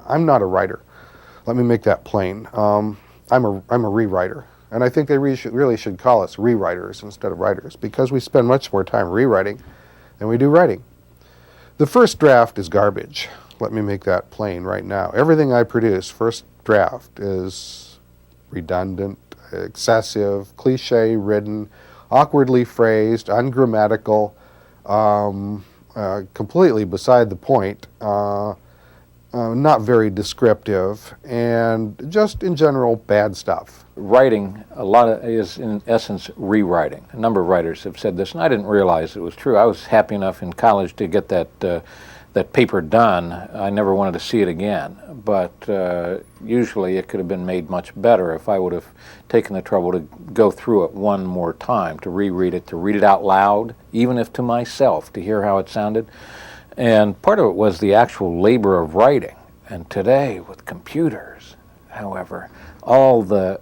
I'm not a writer. Let me make that plain. I'm a rewriter. And I think they really should call us rewriters instead of writers, because we spend much more time rewriting than we do writing. The first draft is garbage. Let me make that plain right now. Everything I produce, first draft, is redundant, excessive, cliche-ridden, awkwardly phrased, ungrammatical, completely beside the point, not very descriptive, and just in general bad stuff. Writing is in essence rewriting. A number of writers have said this, and I didn't realize it was true. I was happy enough in college to get that paper done. I never wanted to see it again, but usually it could have been made much better if I would have taken the trouble to go through it one more time, to reread it, to read it out loud, even if to myself, to hear how it sounded. And part of it was the actual labor of writing. And today, with computers, however, all the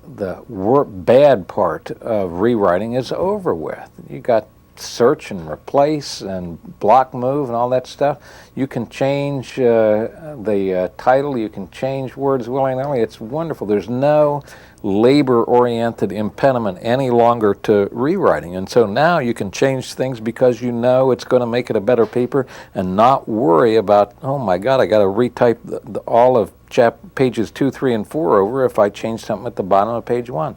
bad part of rewriting is over with. You got search and replace and block move and all that stuff. You can change the title, you can change words willy-nilly. It's wonderful. There's no labor-oriented impediment any longer to rewriting. And so now you can change things because you know it's going to make it a better paper, and not worry about, oh my God, I got to retype all of pages 2, 3, and 4 over if I change something at the bottom of page 1.